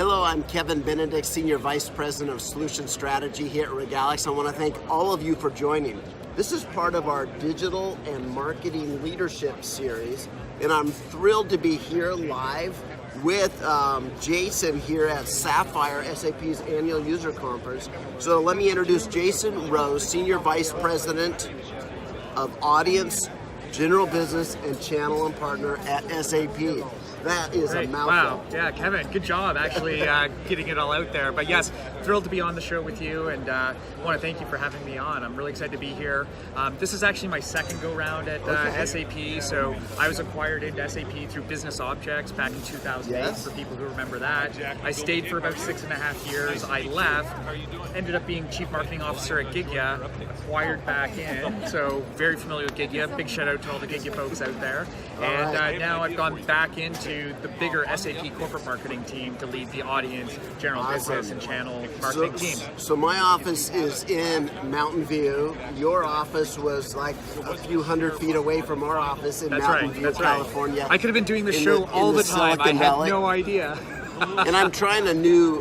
Hello, I'm Kevin Benedict, Senior Vice President of Solution Strategy here at Regalix. I want to thank all of you for joining. This is part of our Digital and Marketing Leadership Series, and I'm thrilled to be here live with Jason here at Sapphire, SAP's annual user conference. So let me introduce Jason Rose, Senior Vice President of Audience, General Business, and Channel and Partner at SAP. That is a mouthful. Wow, yeah, Kevin, good job actually getting it all out there. But yes, thrilled to be on the show with you, and I want to thank you for having me on. I'm really excited to be here. This is actually my second go-round at SAP, so I was acquired into SAP through Business Objects back in 2008, for people who remember that. I stayed for about 6.5 years. I left, ended up being Chief Marketing Officer at Gigya, acquired back in, so very familiar with Gigya. Big shout out to all the Gigya folks out there. And now I've gone back into the bigger SAP corporate marketing team to lead the audience, general business, and channel marketing team. So my office is in Mountain View. Your office was like a few hundred feet away from our office in Mountain View, California. I could have been doing this show all the time. I had no idea. And I'm trying a new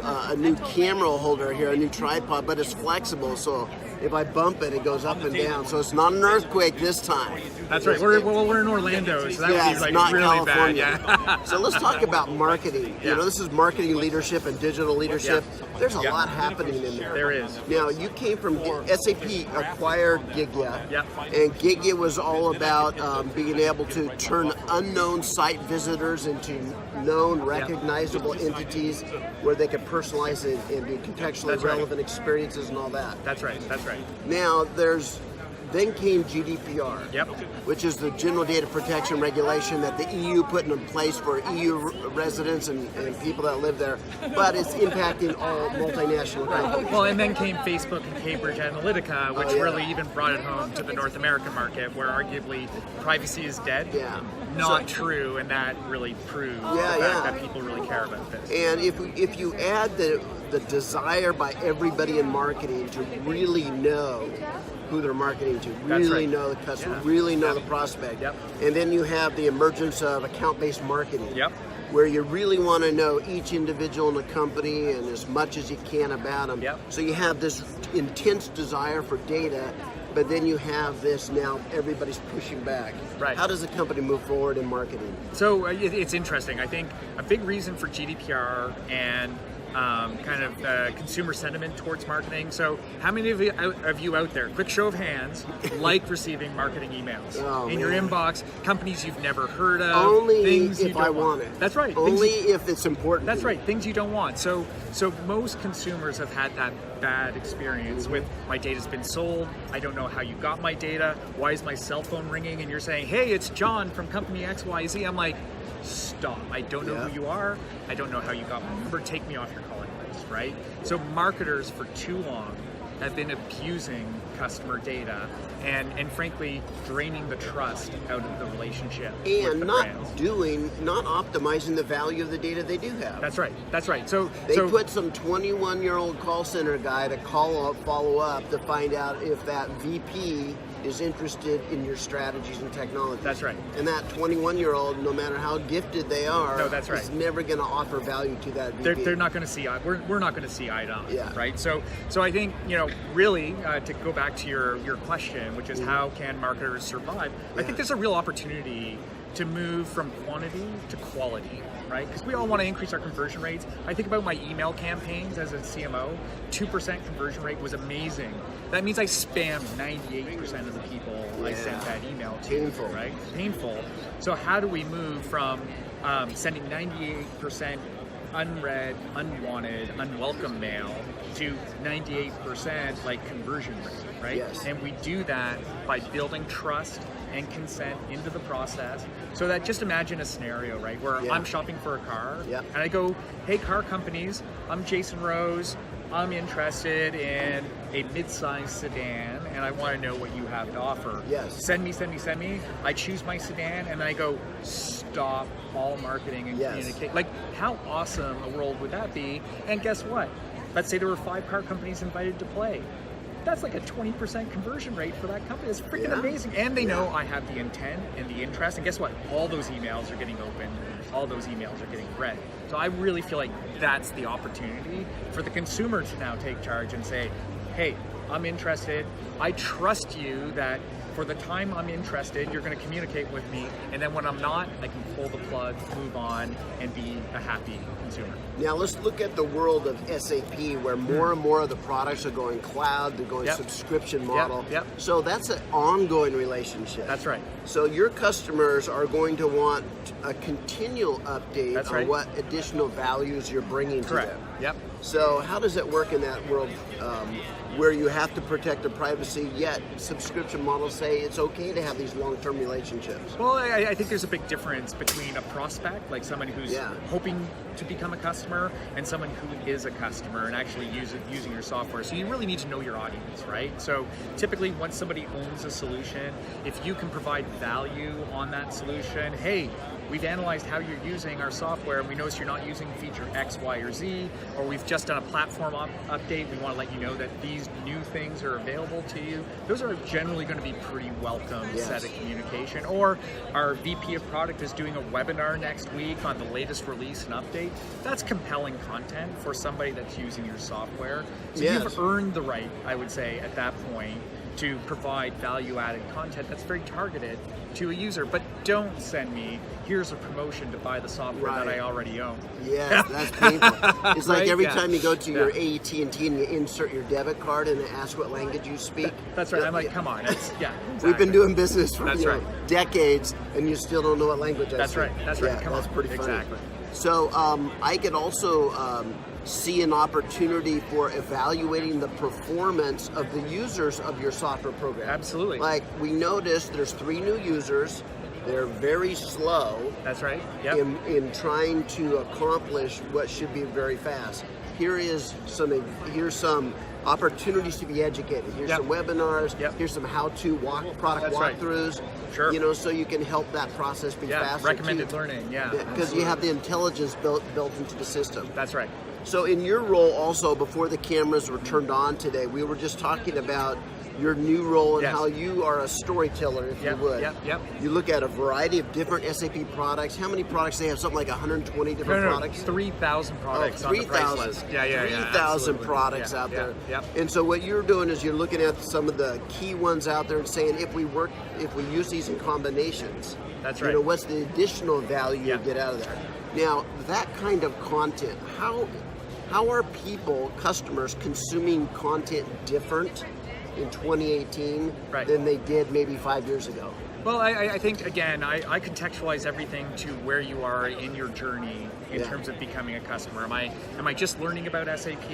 camera holder here, a new tripod, but it's flexible, so if I bump it, it goes up and down. So it's not an earthquake this time. That's right. We're in Orlando, so that would be like not really California. bad. Yeah. So let's talk about marketing. You know, this is marketing leadership and digital leadership. There's a lot happening in there. There is. Now, you came from SAP, acquired Gigya, and Gigya was all about being able to turn unknown site visitors into known, recognizable entities where they could personalize it and do contextually relevant experiences and all that. That's right. That's right. Now, then came GDPR, which is the General Data Protection Regulation that the EU put in place for EU residents and people that live there, but it's impacting all multinational companies. Well, and then came Facebook and Cambridge Analytica, which really even brought it home to the North American market, where arguably privacy is dead. Not true, and that really proves the fact that people really care about this. And if you add the desire by everybody in marketing to really know who they're marketing to, really know the customer, really know the prospect, and then you have the emergence of account-based marketing, where you really want to know each individual in the company and as much as you can about them. So you have this intense desire for data, but then you have this now everybody's pushing back. How does a company move forward in marketing? So it's interesting. I think a big reason for GDPR and consumer sentiment towards marketing. So how many of you out there, quick show of hands, like receiving marketing emails in your inbox, companies you've never heard of? Only things if I want it. That's right. Only if it's important. That's right, things you don't want. So most consumers have had that bad experience with, my data's been sold, I don't know how you got my data, why is my cell phone ringing and you're saying, hey, it's John from company XYZ. I'm like, stop. I don't know who you are. I don't know how you got my number. Take me off your calling list, right? So marketers for too long have been abusing customer data and frankly draining the trust out of the relationship and with the brands. not optimizing the value of the data they do have. That's right. That's right. So they put some 21-year-old call center guy to follow up to find out if that VP is interested in your strategies and technology. That's right. And that 21-year-old, no matter how gifted they are, is never going to offer value to that VP. They're not going to see eye. We're not going to see eye to eye. Right. So I think, really to go back to your question, which is how can marketers survive? I think there's a real opportunity to move from quantity to quality, right? Because we all want to increase our conversion rates. I think about my email campaigns as a CMO, 2% conversion rate was amazing. That means I spammed 98% of the people I sent that email to. Painful. Right? Painful. So how do we move from sending 98% unread, unwanted, unwelcome mail to 98% like conversion rate, right? And we do that by building trust and consent into the process. So that, just imagine a scenario, right, where I'm shopping for a car and I go, hey, car companies, I'm Jason Rose, I'm interested in a mid-sized sedan and I want to know what you have to offer. Send me. I choose my sedan and then I go, stop all marketing and communicate. Like, how awesome a world would that be? And guess what? Let's say there were 5 car companies invited to play. that's like a 20% conversion rate for that company. It's freaking amazing. And they know I have the intent and the interest. And guess what? All those emails are getting opened. All those emails are getting read. So I really feel like that's the opportunity for the consumer to now take charge and say, hey, I'm interested. I trust you that for the time I'm interested, you're going to communicate with me. And then when I'm not, I can pull the plug, move on, and be a happy consumer. Now let's look at the world of SAP, where more and more of the products are going cloud, they're going subscription model. So that's an ongoing relationship. That's right. So your customers are going to want a continual update on what additional values you're bringing to them. Yep. So how does it work in that world where you have to protect the privacy, yet subscription models say it's okay to have these long-term relationships? Well, I think there's a big difference between a prospect, like someone who's hoping to become a customer, and someone who is a customer and actually using your software. So you really need to know your audience, right? So typically once somebody owns a solution, if you can provide value on that solution, hey, we've analyzed how you're using our software and we notice you're not using feature X, Y, or Z, or we've just done a platform update. We want to let you know that these new things are available to you. Those are generally going to be pretty welcome set of communication. Or our VP of product is doing a webinar next week on the latest release and update. That's compelling content for somebody that's using your software. So you've earned the right, I would say, at that point, to provide value-added content that's very targeted to a user. But don't send me, here's a promotion to buy the software that I already own. Yeah, that's painful. It's like every time you go to your AT&T and you insert your debit card and it asks what language you speak. That's right. I'm like, come on. Exactly. We've been doing business for decades and you still don't know what language I speak. That's right. Yeah, come that's on. pretty funny. Exactly. So I could also see an opportunity for evaluating the performance of the users of your software program. Absolutely. Like we noticed there's 3 new users. They're very slow. That's right. In trying to accomplish what should be very fast. Here's some opportunities to be educated. Here's some webinars. Here's some how-to product walkthroughs. Sure. You know, so you can help that process be faster. Recommended learning. Because you have the intelligence built into the system. That's right. So in your role also, before the cameras were turned on today, we were just talking about your new role and how you are a storyteller, if you would. You look at a variety of different SAP products. How many products they have? Something like 120 different products? 3,000 products on the price list. 3,000 products out there. And so what you're doing is you're looking at some of the key ones out there and saying, if we use these in combinations, that's right. You know, what's the additional value you get out of there? Now, that kind of content, how are customers consuming content different in 2018 than they did maybe 5 years ago? Well, I think, again, I contextualize everything to where you are in your journey in terms of becoming a customer. Am I just learning about SAP?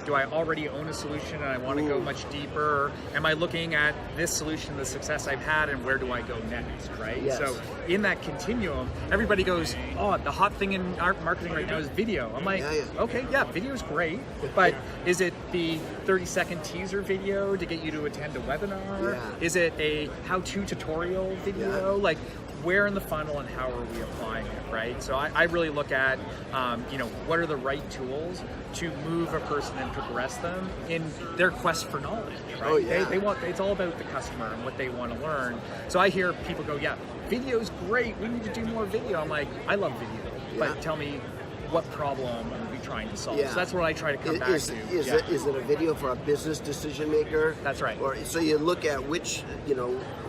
Do I already own a solution and I want to go much deeper? Am I looking at this solution, the success I've had, and where do I go next, right? Yes. So in that continuum, everybody goes, oh, the hot thing in our marketing right now is video. I'm like, okay, video's great, but is it the 30-second teaser video to get you to attend a webinar? Is it a how-to tutorial video? Like, where in the funnel and how are we applying it, right? So I really look at, what are the right tools to move a person and progress them in their quest for knowledge, right? They want, it's all about the customer and what they want to learn. So I hear people go, video's great, we need to do more video. I'm like, I love video, but tell me, what problem are we trying to solve? So that's what I try to come back to. Is it a video for a business decision maker? That's right. Or so you look at which,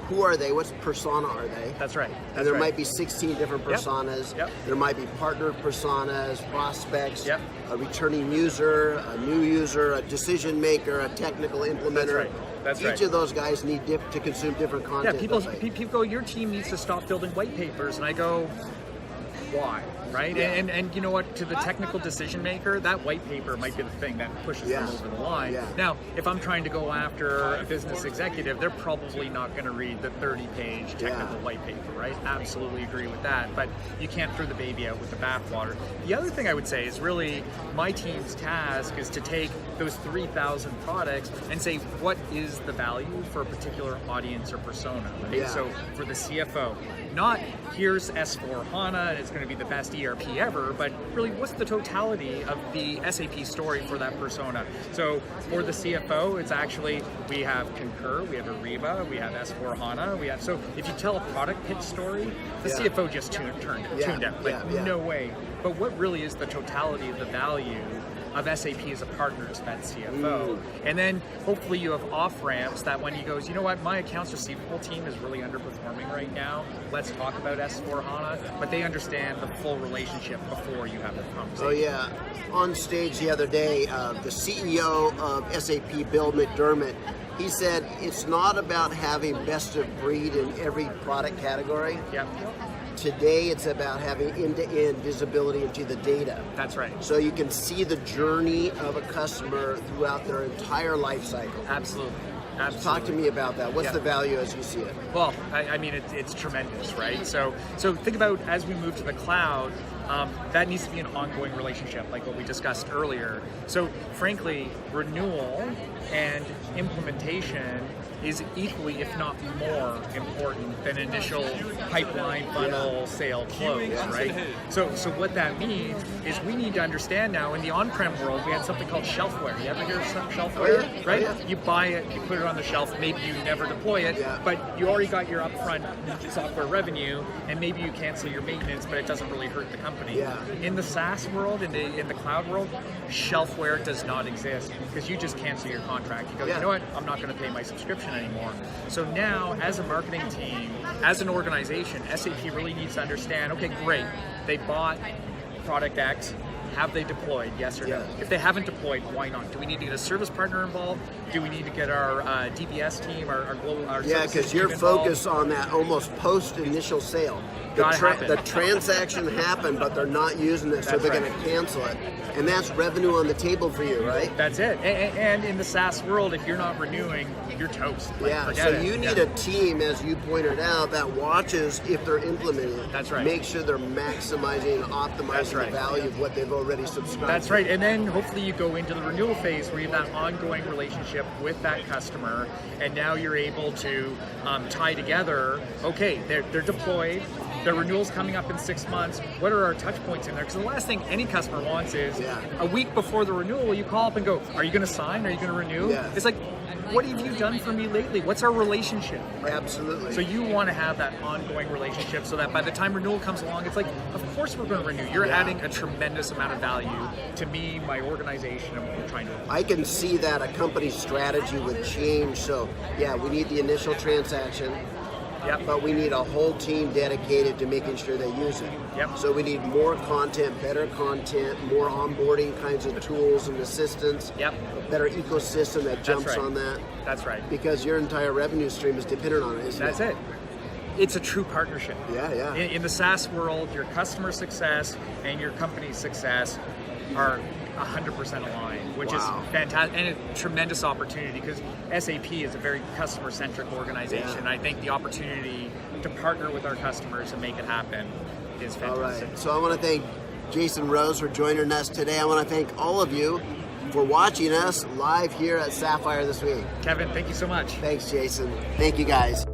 who are they? What persona are they? That's right. And there might be 16 different personas. There might be partner personas, prospects, a returning user, a new user, a decision maker, a technical implementer. That's right. Each of those guys need to consume different content. People go, your team needs to stop building white papers, and I go, why? Right? And you know what, to the technical decision maker, that white paper might be the thing that pushes them over the line. Now, if I'm trying to go after a business executive, they're probably not going to read the 30-page technical white paper, right? Absolutely agree with that, but you can't throw the baby out with the bathwater. The other thing I would say is really my team's task is to take those 3,000 products and say, what is the value for a particular audience or persona, right? So for the CFO, not here's S4HANA and it's going to be the best ERP ever, but really what's the totality of the SAP story for that persona? So for the CFO, it's actually, we have Concur, we have Ariba, we have S4HANA, so if you tell a product pitch story, the CFO just tuned out, like no way. But what really is the totality of the value of SAP as a partner to that CFO? And then hopefully you have off-ramps that when he goes, you know what, my accounts receivable team is really underperforming right now, let's talk about S4HANA, but they understand the full relationship before you have that conversation. Oh yeah, on stage the other day, the CEO of SAP, Bill McDermott, he said it's not about having best of breed in every product category. Yep. Today, it's about having end-to-end visibility into the data. That's right. So you can see the journey of a customer throughout their entire life cycle. Absolutely. Absolutely. Talk to me about that. What's the value as you see it? Well, I mean, it's tremendous, right? So think about as we move to the cloud, that needs to be an ongoing relationship, like what we discussed earlier. So frankly, renewal and implementation is equally, if not more, important than initial pipeline funnel sale close, right? So what that means is we need to understand now, in the on-prem world, we had something called shelfware. You ever hear of shelfware, right? Oh, yeah. You buy it, you put it on the shelf, maybe you never deploy it, but you already got your upfront software revenue, and maybe you cancel your maintenance, but it doesn't really hurt the company. In the SaaS world, in the cloud world, shelfware does not exist because you just cancel your contract. You go, you know what, I'm not going to pay my subscription anymore. So now, as a marketing team, as an organization, SAP really needs to understand, okay, great, they bought product X, have they deployed, yes or no? If they haven't deployed, why not? Do we need to get a service partner involved? Do we need to get our DBS team, our global, our because you're focused on that almost post-initial sale. The transaction happened, but they're not using it, so they're going to cancel it. And that's revenue on the table for you, right? That's it. And in the SaaS world, if you're not renewing, you're toast. So you need a team, as you pointed out, that watches if they're implementing it. That's right. Make sure they're maximizing and optimizing the value of what they've already subscribed That's to. right. And then hopefully you go into the renewal phase where you have that ongoing relationship with that customer, and now you're able to tie together, okay, they're deployed, their renewal's coming up in 6 months, what are our touch points in there? Because the last thing any customer wants is a week before the renewal, you call up and go, are you going to sign? Are you going to renew? It's like, what have you done for me lately? What's our relationship? Absolutely. So you want to have that ongoing relationship so that by the time renewal comes along, it's like, of course we're going to renew. You're adding a tremendous amount of value to me, my organization, and what we're trying to do. I can see that a company's strategy would change. So we need the initial transaction. But we need a whole team dedicated to making sure they use it. So we need more content, better content, more onboarding kinds of tools and assistance, a better ecosystem that jumps on that. That's right. Because your entire revenue stream is dependent on it, isn't it? That's it. It's a true partnership. In the SaaS world, your customer success and your company's success are 100% aligned, which is fantastic and a tremendous opportunity because SAP is a very customer-centric organization. I think the opportunity to partner with our customers and make it happen is fantastic. All right. So I want to thank Jason Rose for joining us today. I want to thank all of you for watching us live here at Sapphire this week. Kevin, thank you so much. Thanks, Jason. Thank you, guys.